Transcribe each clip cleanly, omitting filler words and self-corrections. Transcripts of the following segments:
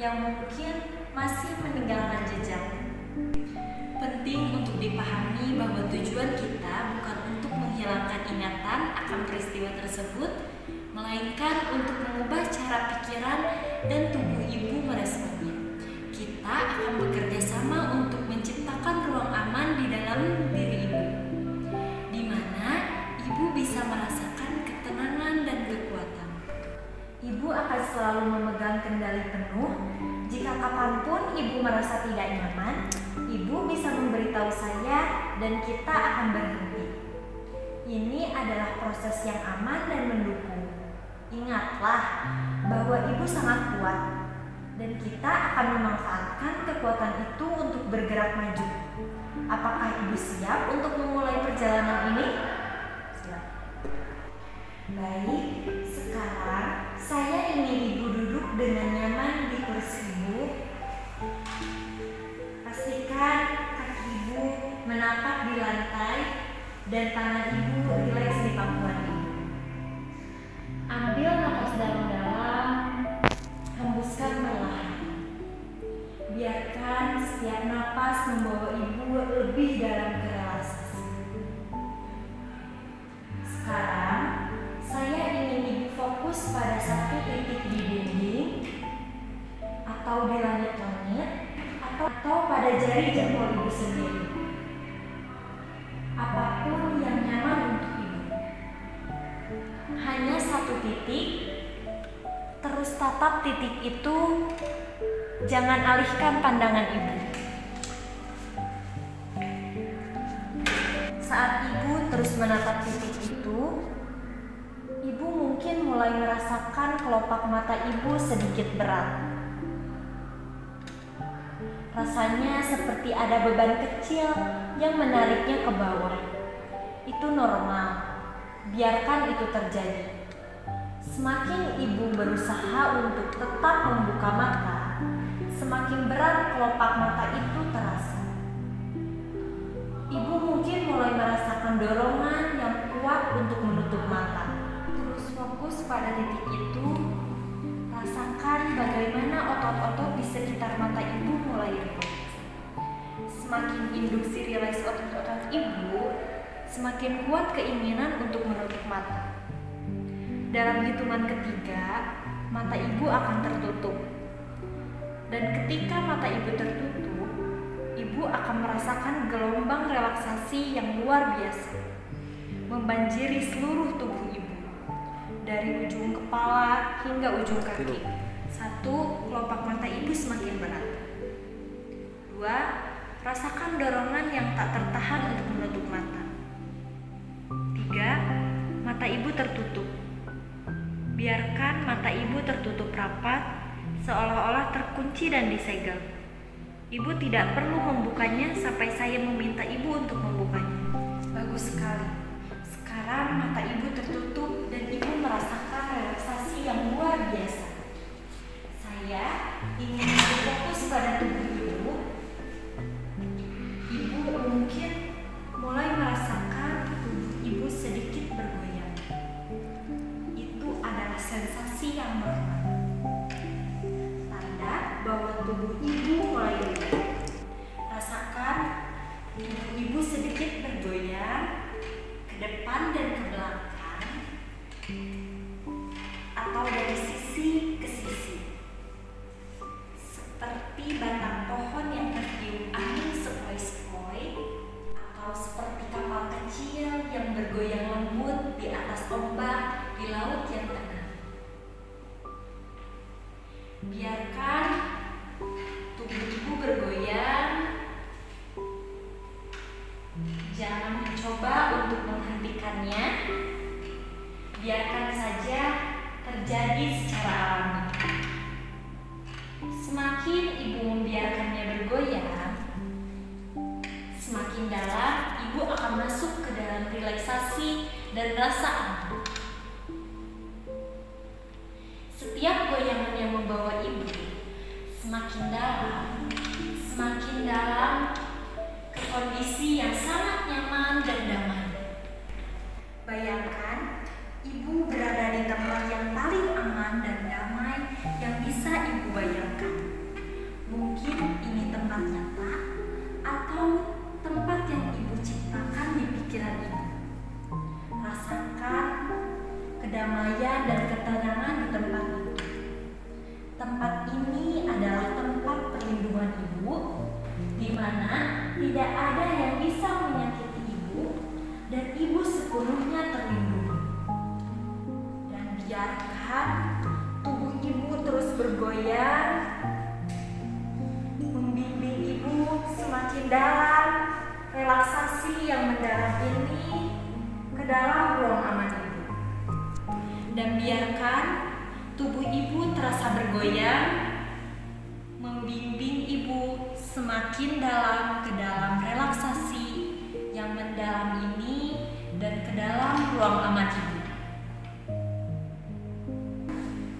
yang mungkin masih meninggalkan jejak. Penting untuk dipahami bahwa tujuan kita bukan untuk menghilangkan ingatan akan peristiwa tersebut, melainkan untuk mengubah cara pikiran dan tubuh ibu meresponnya. Kita akan bekerja sama untuk menciptakan ruang aman di dalam diri ibu, di mana ibu bisa merasakan ketenangan dan kekuatan. Ibu akan selalu memegang kendali penuh. Jika kapanpun ibu merasa tidak nyaman, ibu bisa memberitahu saya dan kita akan berhenti. Ini adalah proses yang aman dan mendukung. Ingatlah bahwa ibu sangat kuat dan kita akan memanfaatkan kekuatan itu untuk bergerak maju. Apakah ibu siap untuk memulai perjalanan ini? Siap. Baik, sekarang saya ingin ibu duduk dengan nyaman di kursi ibu. Pastikan kaki ibu menapak di lantai dan tangan ibu rileks di pangkuan ibu. Ambil napas dalam-dalam, hembuskan perlahan. Biarkan setiap napas membawa ibu lebih dalam ke relaksasi. Sekarang, saya ingin ibu fokus pada satu titik di dinding atau di langit-langit atau pada jari jempol ibu sendiri. Apapun yang nyaman untuk ibu. Hanya satu titik, terus tatap titik itu, jangan alihkan pandangan ibu. Saat ibu terus menatap titik itu, ibu mungkin mulai merasakan kelopak mata ibu sedikit berat. Rasanya seperti ada beban kecil yang menariknya ke bawah. Itu normal, biarkan itu terjadi. Semakin ibu berusaha untuk tetap membuka mata, semakin berat kelopak mata itu terasa. Ibu mungkin mulai merasakan dorongan yang kuat untuk menutup mata. Terus fokus pada titik itu. Rasakan bagaimana otot-otot di sekitar mata ibu mulai rileks. Semakin induksi rileks otot-otot ibu, semakin kuat keinginan untuk menutup mata. Dalam hitungan ketiga, mata ibu akan tertutup. Dan ketika mata ibu tertutup, ibu akan merasakan gelombang relaksasi yang luar biasa, membanjiri seluruh tubuh ibu. Dari ujung kepala hingga ujung kaki. 1. Kelopak mata ibu semakin berat. 2. Rasakan dorongan yang tak tertahan untuk menutup mata. 3. Mata ibu tertutup. Biarkan mata ibu tertutup rapat, seolah-olah terkunci dan disegel. Ibu tidak perlu membukanya sampai saya meminta ibu untuk membukanya. Bagus sekali. Sekarang mata ibu tertutup dan ibu merasakan relaksasi yang luar biasa. Saya ingin fokus pada tubuh ibu. Ibu mungkin mulai merasakan tubuh ibu sedikit bergoyang. Itu adalah sensasi yang normal. Tanda bahwa tubuh ibu mulai rileks. Rasakan tubuh ibu sedikit bergoyang ke depan dan ke belakang atau dari sisi ke sisi, seperti batang pohon yang tertiup angin sepoi-sepoi atau seperti kapal kecil yang bergoyang lembut di atas ombak di laut yang tenang. Biarkan tubuh ibu bergoyang. Jangan mencoba untuk menghentikannya. Biarkan saja terjadi secara alami. Semakin ibu membiarkannya bergoyang, semakin dalam ibu akan masuk ke dalam relaksasi dan rasa aman. Setiap goyangan yang membawa ibu semakin dalam ke kondisi yang sangat nyaman dan damai. Bayangkan ibu berada di tempat yang paling aman dan damai yang bisa ibu bayangkan. ibu, di mana tidak ada yang bisa menyakiti ibu dan ibu sepenuhnya terlindungi. Dan biarkan tubuh ibu terus bergoyang, membimbing ibu semakin dalam relaksasi yang mendalam ini ke dalam ruang aman ibu. Dan biarkan tubuh ibu terasa bergoyang, membimbing ibu semakin dalam ke dalam relaksasi yang mendalam ini dan ke dalam ruang aman ibu.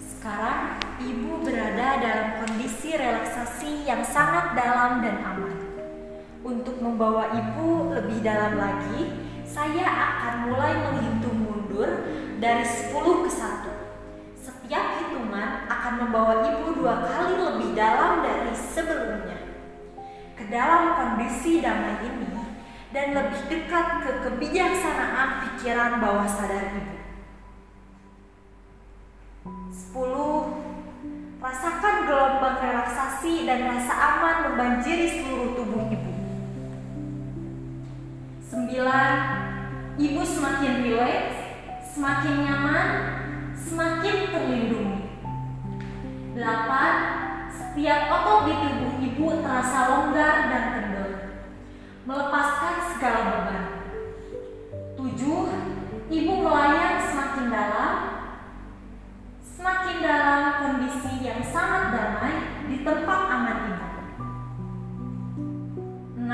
Sekarang ibu berada dalam kondisi relaksasi yang sangat dalam dan aman. Untuk membawa ibu lebih dalam lagi, saya akan mulai menghitung mundur dari 10 ke 1. Setiap hitungan akan membawa ibu 2 kali lebih dalam dari sebelumnya ke dalam kondisi damai ini dan lebih dekat ke kebijaksanaan pikiran bawah sadar ibu. 10. Rasakan gelombang relaksasi dan rasa aman membanjiri seluruh tubuh ibu. 9. Ibu semakin rileks, semakin nyaman, semakin terlindungi. 8. Setiap otot di tubuh ibu terasa longgar dan kendor, melepaskan segala beban. 7. Ibu melayang semakin dalam kondisi yang sangat damai di tempat aman ibu. 6.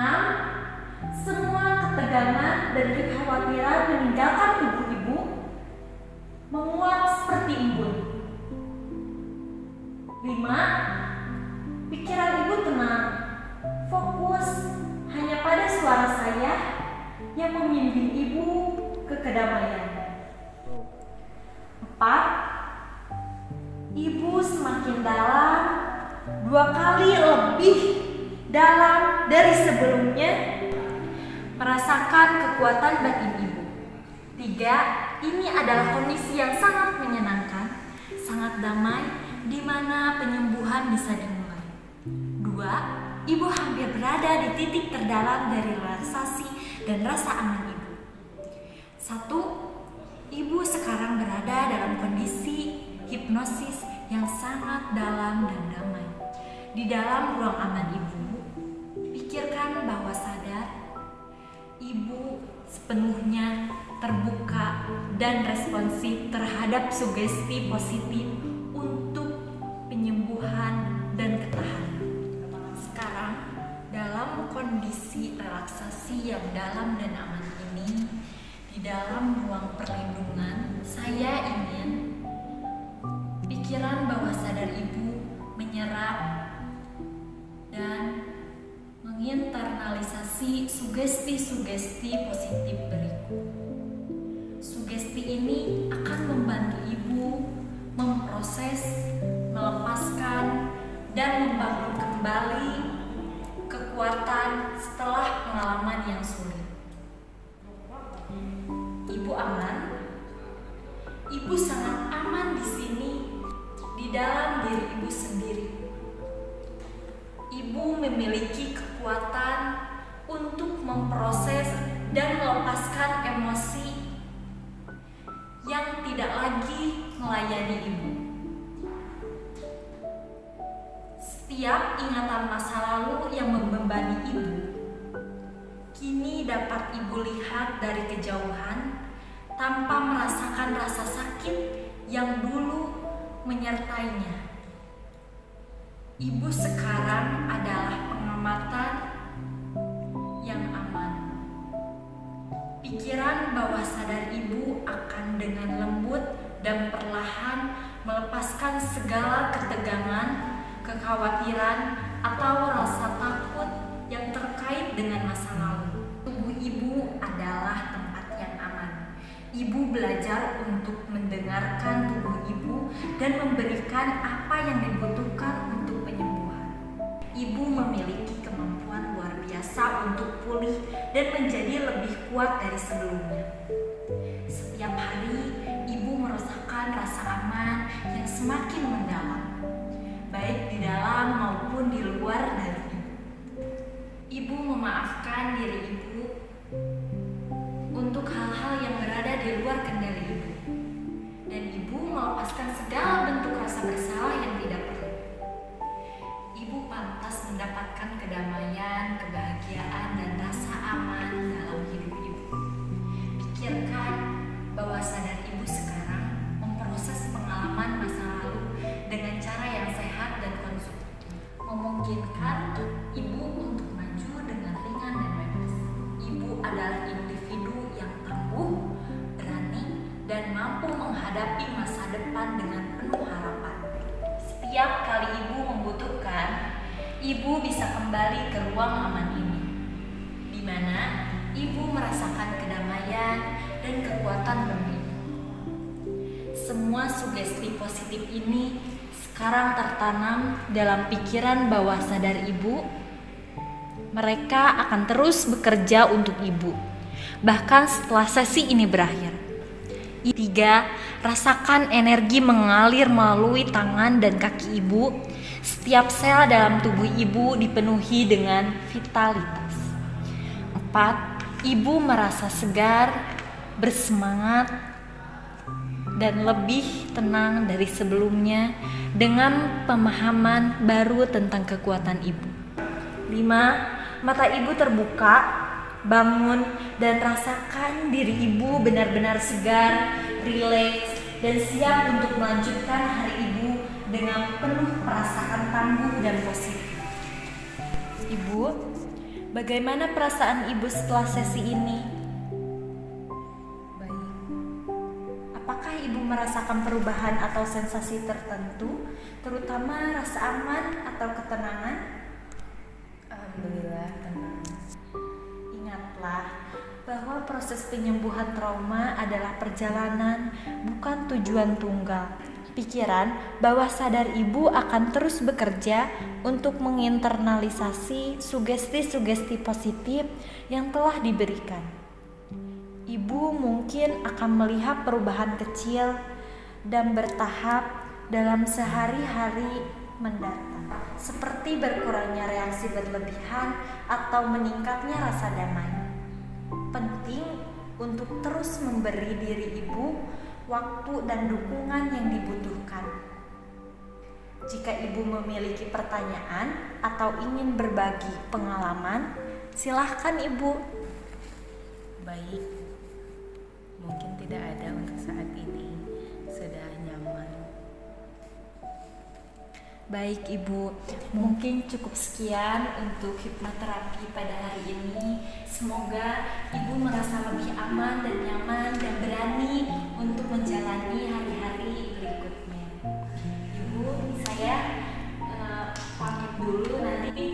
Semua ketegangan dan kekhawatiran meninggalkan tubuh ibu, menguap seperti embun. 5. Pikiran ibu tenang, fokus hanya pada suara saya yang membimbing ibu ke kedamaian. 4. Ibu semakin dalam, 2 kali lebih dalam dari sebelumnya, merasakan kekuatan batin ibu. 3. Ini adalah kondisi yang sangat menyenangkan, sangat damai, di mana penyembuhan bisa dimulai. 2. Ibu hampir berada di titik terdalam dari relaksasi dan rasa aman ibu. 1. Ibu sekarang berada dalam kondisi hipnosis yang sangat dalam dan damai. Di dalam ruang aman ibu, pikirkan bahwa sadar ibu sepenuhnya terbuka dan responsif terhadap sugesti positif untuk penyembuhan dan ketahanan. Sekarang, dalam kondisi relaksasi yang dalam dan aman ini, di dalam ruang perlindungan, saya ingin pikiran bawah sadar ibu menyerap dan menginternalisasi sugesti-sugesti positif berikut. Sugesti ini akan membantu ibu memproses, melepaskan, dan membangun kembali kekuatan setelah pengalaman yang sulit. Ibu aman. Ibu sangat aman di sini, di dalam diri ibu sendiri. Ibu memiliki kekuatan untuk memproses dan melepaskan emosi yang tidak lagi melayani ibu. Setiap ingatan masa lalu yang membebani ibu, kini dapat ibu lihat dari kejauhan tanpa merasakan rasa sakit yang dulu menyertainya. Ibu sekarang adalah pengamatan yang aman. Pikiran bawah sadar ibu akan dengan lembut dan perlahan melepaskan segala ketegangan, kekhawatiran, atau rasa takut yang terkait dengan masa lalu. Tubuh ibu adalah tempat yang aman. Ibu belajar untuk mendengarkan tubuh ibu dan memberikan apa yang dibutuhkan untuk penyembuhan. Ibu memiliki kemampuan luar biasa untuk pulih dan menjadi lebih kuat dari sebelumnya. Setiap hari, ibu merasakan rasa aman yang semakin mendalam, baik di dalam maupun di luar dari ibu. memaafkan diri ibu untuk hal-hal yang berada di luar kendali ibu. Dan ibu melepaskan segala bentuk rasa bersalah yang tidak perlu. Ibu pantas mendapatkan kedamaian, kebahagiaan, dan rasa aman dalam hidup ibu. Pikirkan bahwa sadar ibu sekarang memproses pengalaman masa lalu dengan cara yang sehat dan konstruktif, memungkinkan ibu untuk maju dengan ringan dan bebas. Ibu adalah individu yang tangguh, berani, dan mampu menghadapi masa depan dengan penuh harapan. Setiap kali ibu membutuhkan, ibu bisa kembali ke ruang aman ini, di mana ibu merasakan kedamaian dan kekuatan benih. Semua sugesti positif ini sekarang tertanam dalam pikiran bawah sadar ibu. Mereka akan terus bekerja untuk ibu, bahkan setelah sesi ini berakhir. 3. Rasakan energi mengalir melalui tangan dan kaki ibu. Setiap sel dalam tubuh ibu dipenuhi dengan vitalitas. 4. Ibu merasa segar, bersemangat, dan lebih tenang dari sebelumnya dengan pemahaman baru tentang kekuatan ibu. 5. Mata ibu terbuka, bangun, dan rasakan diri ibu benar-benar segar, rileks, dan siap untuk melanjutkan hari ibu dengan penuh perasaan tangguh dan positif. Ibu, bagaimana perasaan ibu setelah sesi ini? Baik. Apakah ibu merasakan perubahan atau sensasi tertentu, terutama rasa aman atau ketenangan? Alhamdulillah tenang. Ingatlah bahwa proses penyembuhan trauma adalah perjalanan, bukan tujuan tunggal. Pikiran bawah sadar ibu akan terus bekerja untuk menginternalisasi sugesti-sugesti positif yang telah diberikan. Ibu mungkin akan melihat perubahan kecil dan bertahap dalam sehari-hari mendatang, seperti berkurangnya reaksi berlebihan atau meningkatnya rasa damai. Penting untuk terus memberi diri ibu waktu dan dukungan yang dibutuhkan. Jika ibu memiliki pertanyaan atau ingin berbagi pengalaman, silahkan ibu. Baik. Mungkin tidak ada untuk saat ini. Sudah nyaman. Baik ibu, mungkin cukup sekian untuk hipnoterapi pada hari ini. Semoga ibu merasa lebih aman dan nyaman dan berani untuk menjalani hari-hari berikutnya. Ibu, saya pamit dulu, nanti